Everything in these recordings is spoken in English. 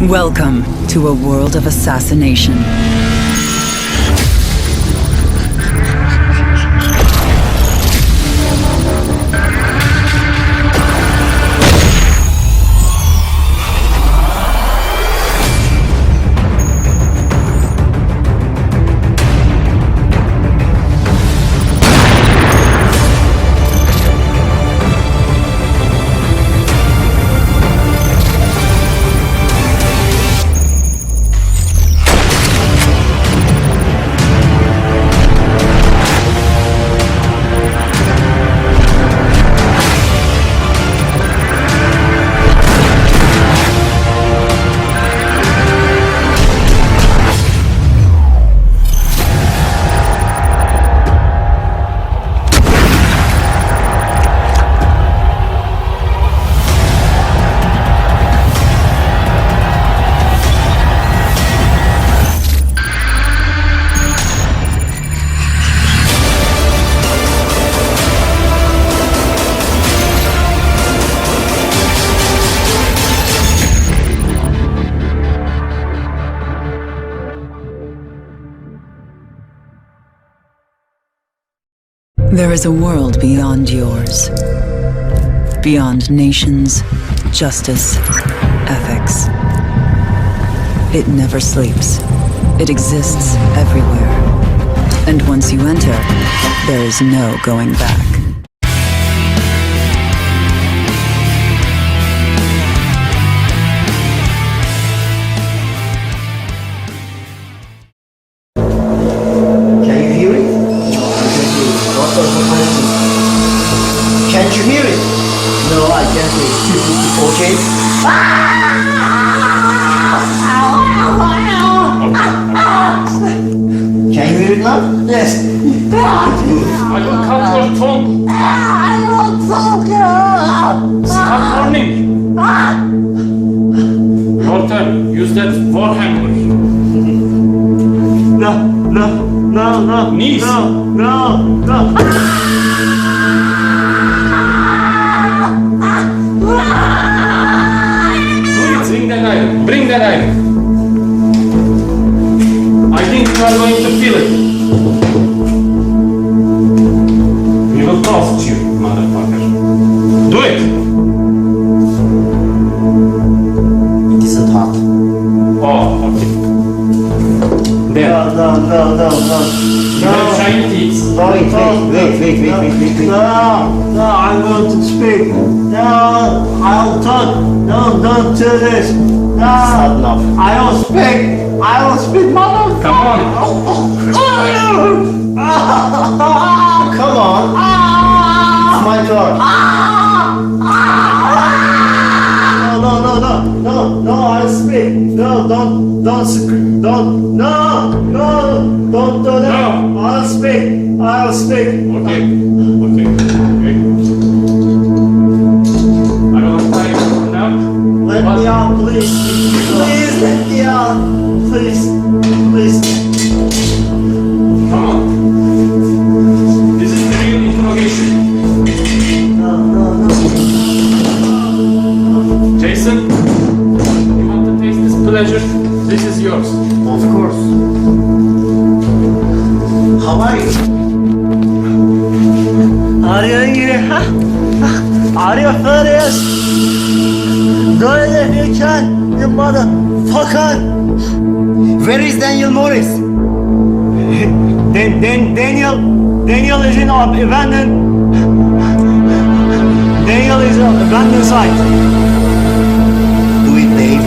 Welcome to a world of assassination. There is a world beyond yours. Beyond nations, justice, ethics. It never sleeps. It exists everywhere. And once you enter, there is no going back. Can't you hear it? No, I can't hear it. Okay? Can you hear it now? Yes. I will cut your tongue. I don't talk. Stop running. Your turn. Use that warhammer. No. Knees. No. Bring that iron. I think you are going to feel it. We will toast you, motherfucker. Do it! It isn't hot. Oh, okay. Then. No. You have shiny teeth. Wait. No, I'm going to speak. No, I'll talk. No, don't do this. No, I will speak, motherfucker. Come on. Come on. It's my turn. No, I'll speak. No, don't scream. Don't do that. No. I'll speak. Okay. I will tie you now. Let me out, please. Please let me out. Please. Come on. This is the real interrogation. No. Jason, you want to taste this pleasure? This is yours. Of course. How are you? Are you here? Are you furious? Do it if you can, you motherfucker! Where is Daniel Morris? Daniel is in our abandoned... Daniel is in our abandoned site. Do it, Dave.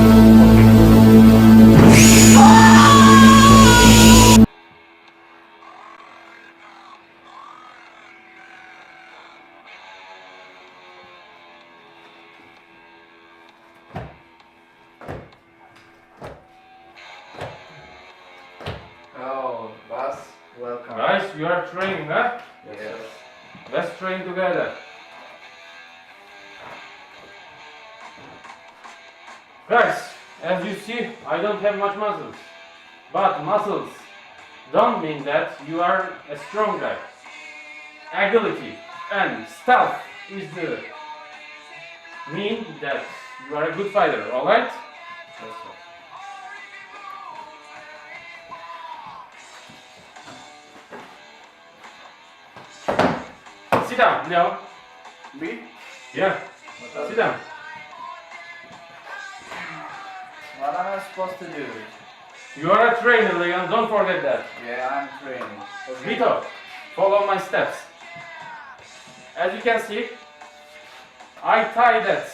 Oh, boss, welcome. Guys, you are training, huh? Yes. Let's train together. Guys, as you see, I don't have much muscles. But muscles don't mean that you are a strong guy. Agility and stealth is the mean that you are a good fighter, alright? Yes, sir. sit down, Leo. Me? Yeah, sit down. What am I supposed to do? You are a trainer, Leon, don't forget that. Yeah, I'm training. Okay. Vito, follow my steps. As you can see, I tie that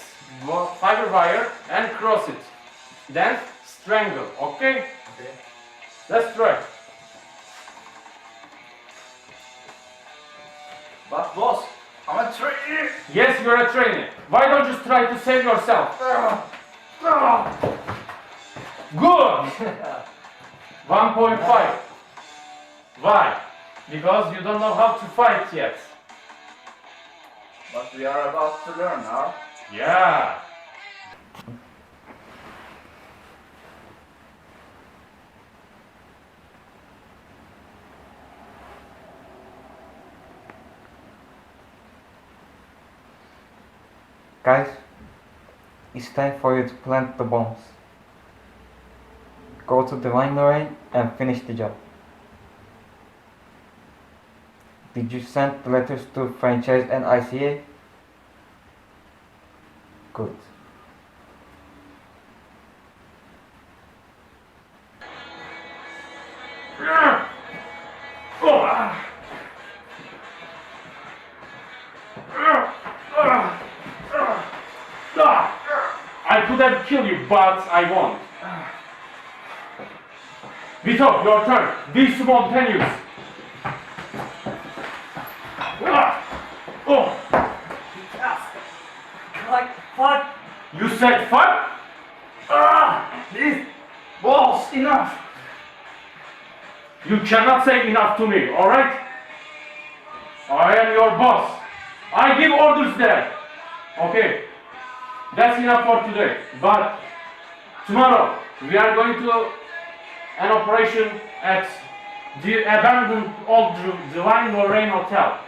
fiber wire and cross it. Then strangle, okay? Okay. Let's try. But boss, I'm a trainer. Yes, you're a trainer. Why don't you try to save yourself? Good! 1.5. Why? Because you don't know how to fight yet. But we are about to learn now. Yeah. Guys, it's time for you to plant the bombs. Go to Divine Lorraine and finish the job. Did you send the letters to franchise and ICA? Good. I could have killed you, but I won't. Vito, your turn. Be spontaneous. Oh. Like fuck. You said fuck? This boss, enough. You cannot say enough to me, alright? I am your boss. I give orders there. Okay. That's enough for today. But tomorrow we are going to an operation at the abandoned Old Divine Lorraine Hotel.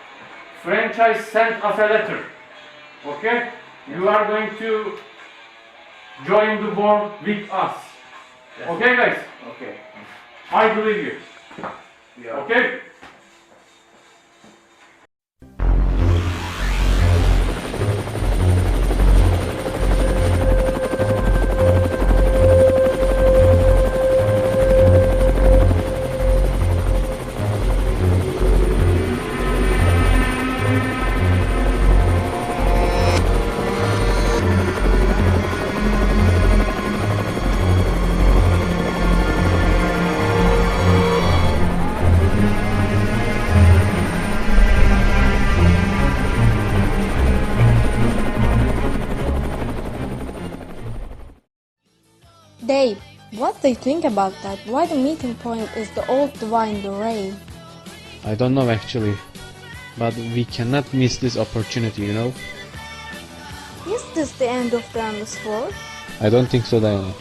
Franchise sent us a letter. Okay? You are going to join the war with us. Yes. Okay, guys? Okay. I believe you. Yeah. Okay? Dave, what do you think about that? Why the meeting point is the Old Divine Lorraine? I don't know actually, but we cannot miss this opportunity, you know? Is this the end of the endless war? I don't think so, Diana.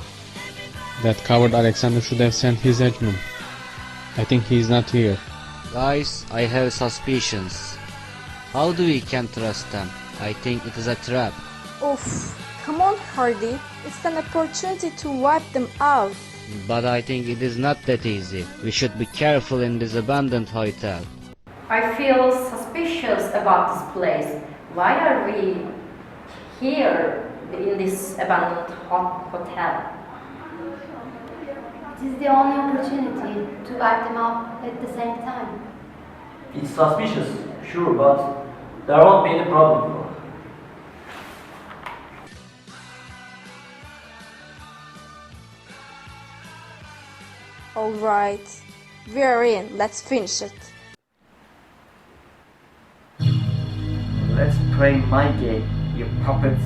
That coward Alexander should have sent his henchmen. I think he's not here. Guys, I have suspicions. How do we can trust them? I think it is a trap. Oof, come on Hardy, it's an opportunity to wipe them out. But I think it is not that easy. We should be careful in this abandoned hotel. I feel suspicious about this place. Why are we here in this abandoned hotel? It is the only opportunity to wipe them out at the same time. It's suspicious, sure, but there won't be any problem. Alright, we're in, let's finish it. Let's play my game, you puppets.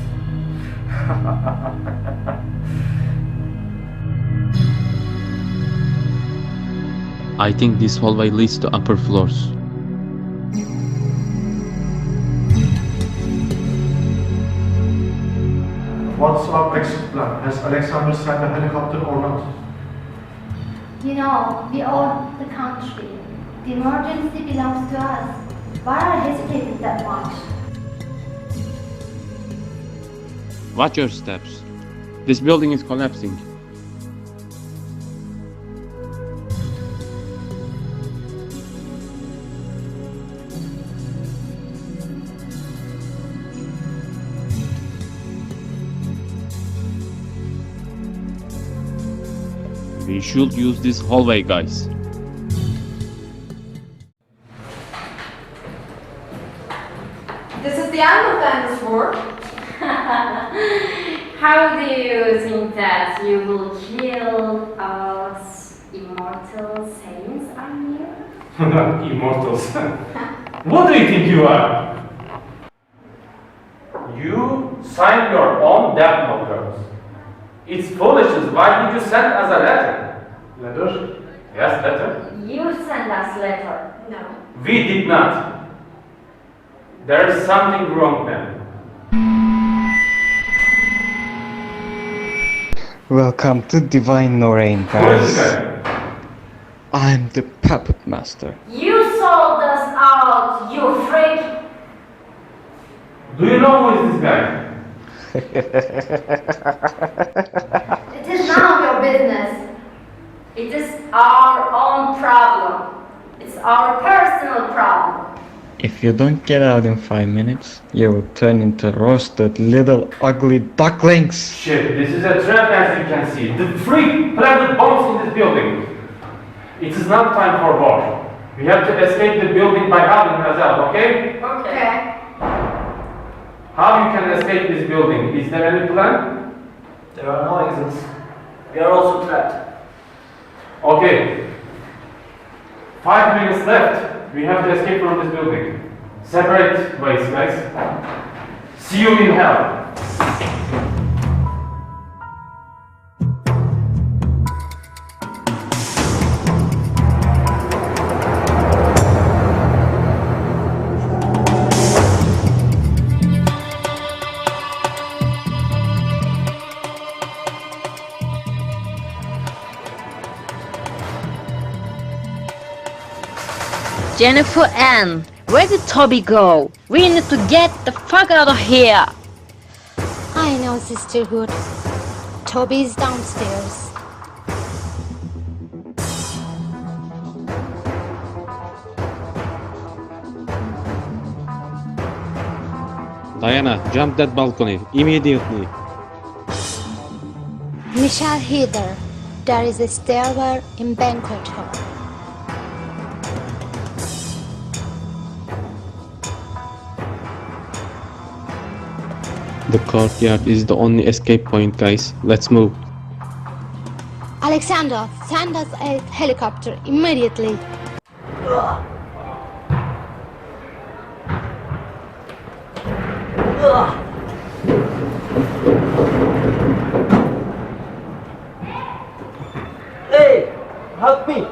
I think this hallway leads to upper floors. What's our exit plan? Has Alexander sent a helicopter or not? You know, we own the country. The emergency belongs to us. Why are you hesitating that much? Watch your steps. This building is collapsing. We should use this hallway, guys. This is the end of Dan's work. How do you think that you will kill us immortal saints on you? Immortals. What do you think you are? You signed your own death note, girls. It's foolishness. Why did you send us a letter? Letter? Yes, letter. You sent us letter. No. We did not. There is something wrong then. Welcome to Divine Lorraine, Who is this guys. guy? I'm the puppet master. You sold us out, you freak! Do you know who is this guy? It is none of your business. It is our own problem. It's our personal problem. If you don't get out in 5 minutes, you will turn into roasted little ugly ducklings. Shit, this is a trap as you can see. The freak planted bombs in this building. It is not time for war. We have to escape the building by Harun as well, okay? Okay. How you can escape this building? Is there any plan? There are no exits. We are also trapped. Okay. 5 minutes left. We have to escape from this building. Separate ways, guys. See you in hell. Jennifer Ann, where did Toby go? We need to get the fuck out of here! I know, sisterhood. Toby is downstairs. Diana, jump that balcony immediately. Michelle Heather. There is a stairwell in banquet hall. The courtyard is the only escape point, guys. Let's move. Alexander, send us a helicopter immediately. Hey! Help me!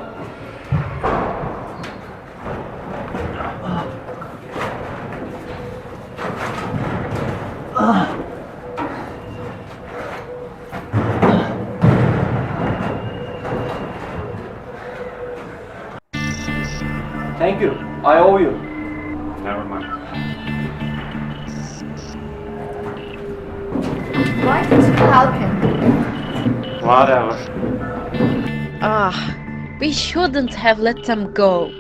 Thank you. I owe you. Never mind. Why did you help him? Whatever. We shouldn't have let them go.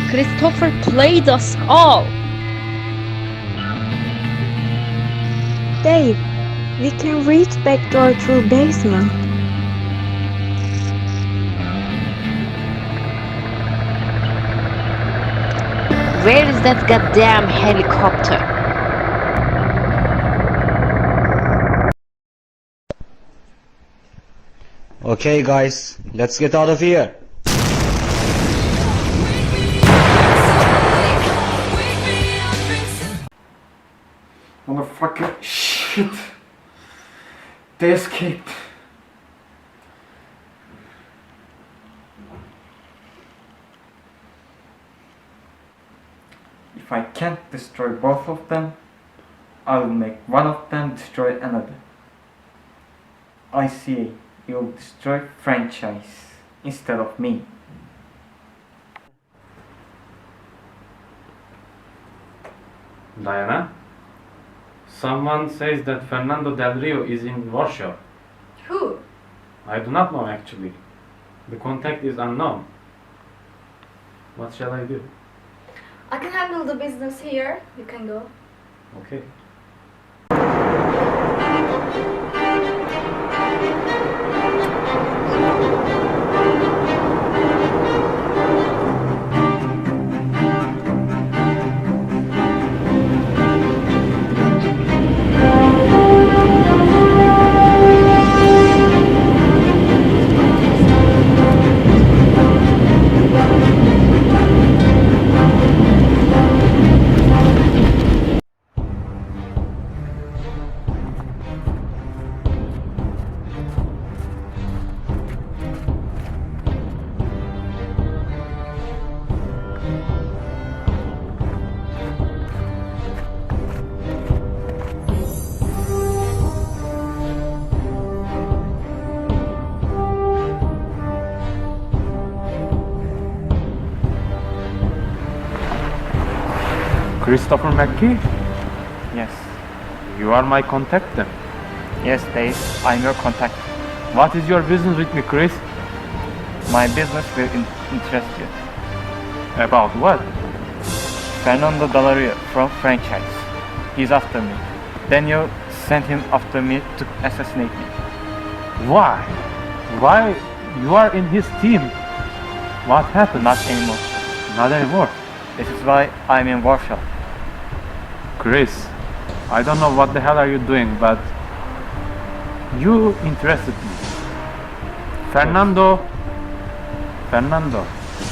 Christopher played us all. Dave, we can reach back door through basement. Where is that goddamn helicopter? Okay, guys, let's get out of here. Motherfucker, shit. They escaped. If I can't destroy both of them, I will make one of them destroy another. ICA, you will destroy franchise instead of me. Diana? Someone says that Fernando Del Rio is in Warsaw. Who? I do not know actually. The contact is unknown. What shall I do? I can handle the business here. You can go. Okay. Christopher Mckee? Yes. You are my contact then. Yes, Dave, I'm your contact. What is your business with me, Chris? My business will interest you. About what? Fernando Del Rio from franchise. He's after me. Daniel sent him after me to assassinate me. Why? Why? You are in his team. What happened? Not anymore. Not anymore. This is why I'm in Warsaw. Chris, I don't know what the hell are you doing, but you interested me. Fernando,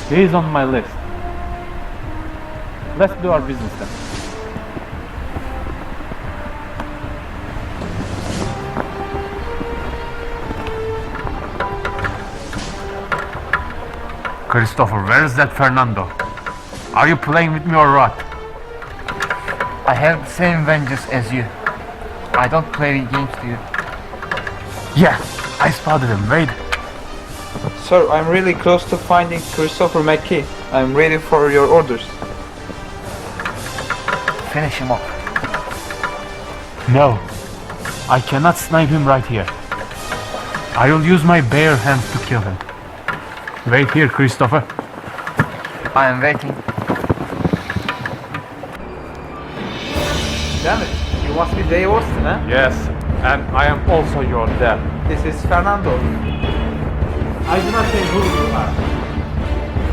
he is on my list. Let's do our business then. Christopher, where is that Fernando? Are you playing with me or what? I have the same vengeance as you. I don't play games to you. Yeah, I spotted him. Wait. Sir, I'm really close to finding Christopher Mckee. I'm ready for your orders. Finish him off. No, I cannot snipe him right here. I will use my bare hands to kill him. Wait here, Christopher. I am waiting. Damn it, you must be Dave Austin, huh? Yes, and I am also your dad. This is Fernando. I do not say who you are.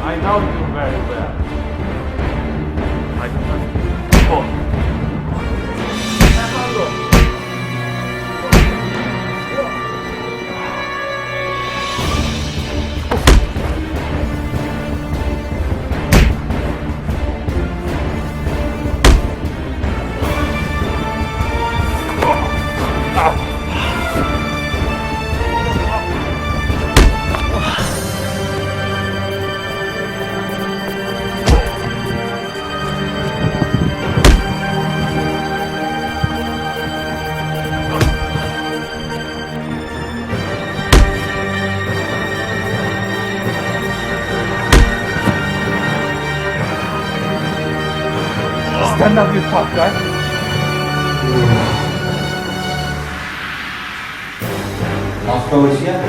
I know you very well. I do not. Oh. Fernando. Stand up, you tough guy. Московия?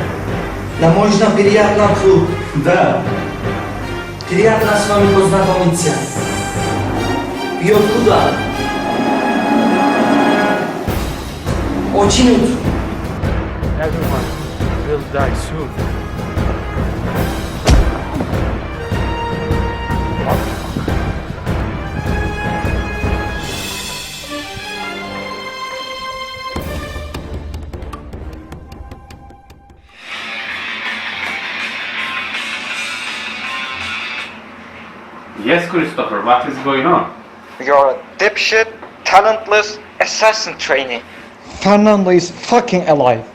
Да можно приятно тут. Да. Приятно с вами познакомиться. И откуда? Очень. Everyone will die soon. Yes, Christopher, what is going on? You're a dipshit, talentless assassin trainee. Fernando is fucking alive.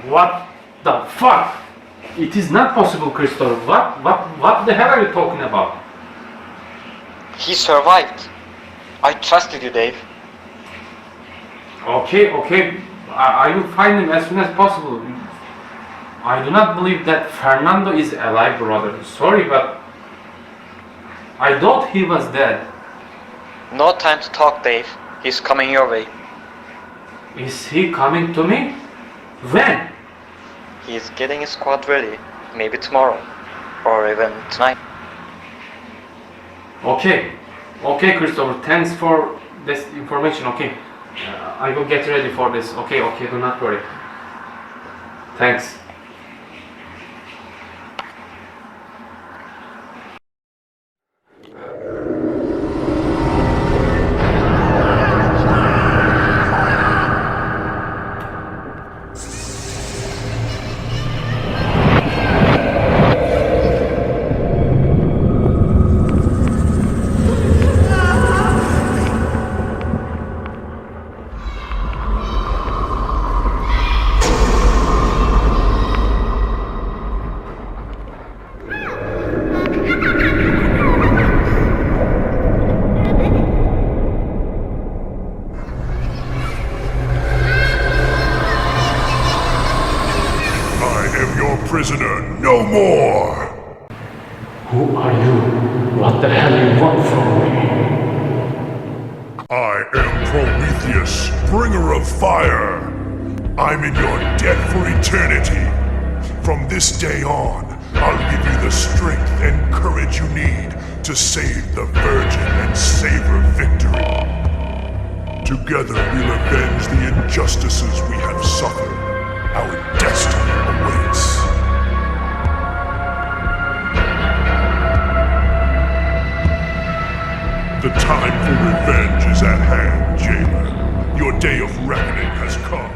What the fuck? It is not possible, Christopher. What the hell are you talking about? He survived. I trusted you, Dave. Okay. I will find him as soon as possible. I do not believe that Fernando is alive, brother. Sorry, but I thought he was dead. No time to talk, Dave. He's coming your way. Is he coming to me? When? He's getting his squad ready. Maybe tomorrow. Or even tonight. Okay, Christopher. Thanks for this information. Okay, I will get ready for this. Okay. Do not worry. Thanks. Prisoner, no more! Who are you? What the hell you want from me? I am Prometheus, bringer of fire. I'm in your debt for eternity. From this day on, I'll give you the strength and courage you need to save the Virgin and savor victory. Together we'll avenge the injustices we have suffered. Our destiny awaits. The time for revenge is at hand, Jailer. Your day of reckoning has come.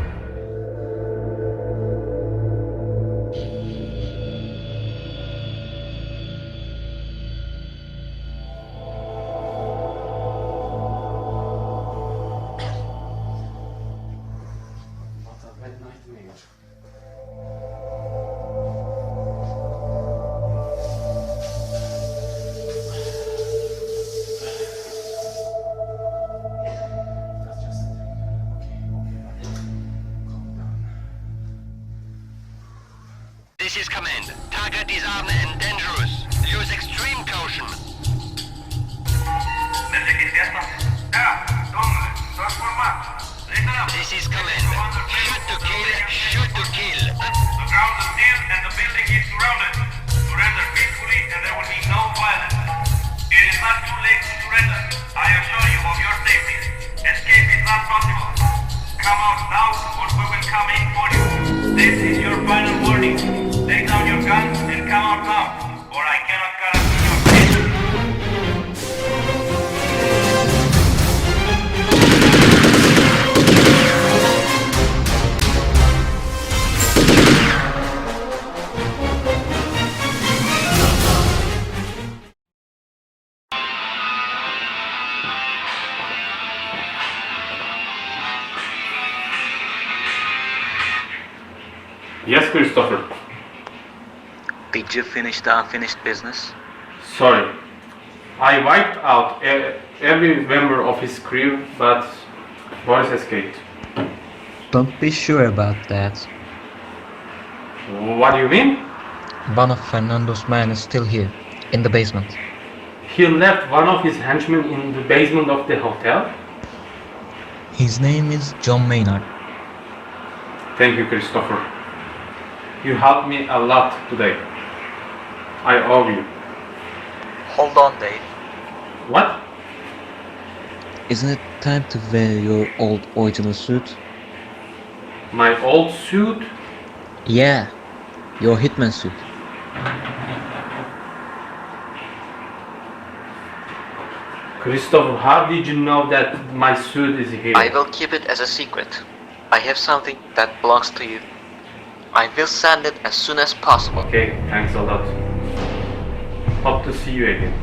This is command. Target is armed and dangerous. Use extreme caution. This is command. Shoot to kill, shoot to kill. The ground is clear and the building is surrounded. Surrender peacefully and there will be no violence. It is not too late to surrender. I assure you of your safety. Escape is not possible. Come out now or we will come in for you. This is your final warning. Lay down your guns and come out now, or I cannot guarantee your safety. Yes, Christopher. Did you finish the unfinished business? Sorry. I wiped out every member of his crew, but Boris escaped. Don't be sure about that. What do you mean? One of Fernando's men is still here, in the basement. He left one of his henchmen in the basement of the hotel? His name is John Maynard. Thank you, Christopher. You helped me a lot today. I owe you. Hold on, Dave. What? Isn't it time to wear your old original suit? My old suit? Yeah, your hitman suit. Christopher, how did you know that my suit is here? I will keep it as a secret. I have something that belongs to you. I will send it as soon as possible. Okay, thanks a lot. Hope to see you again.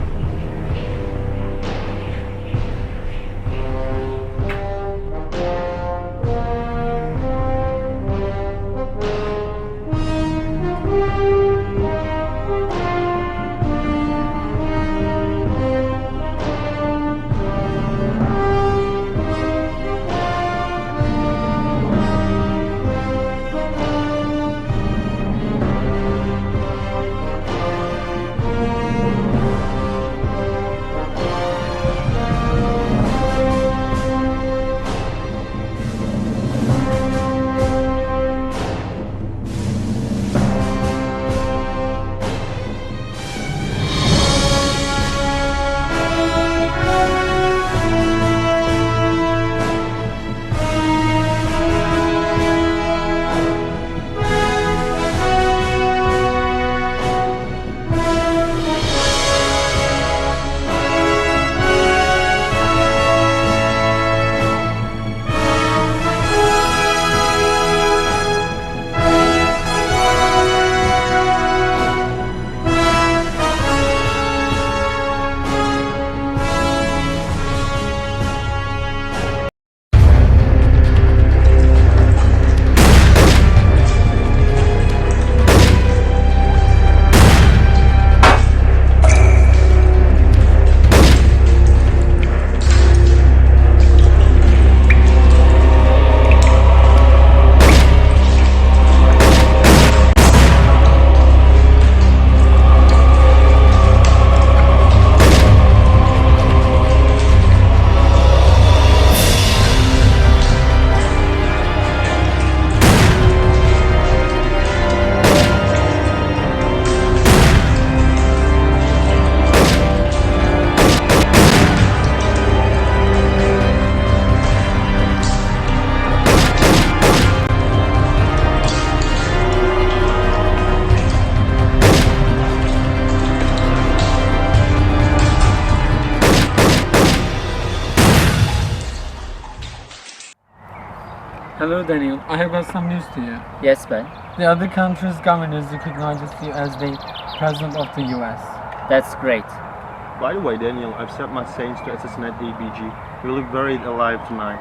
Hello Daniel, I have got some news to you. Yes, Ben. The other country's governors recognizes you as the President of the US. That's great. By the way, Daniel, I've set my saints to assassinate ABG. You look very alive tonight.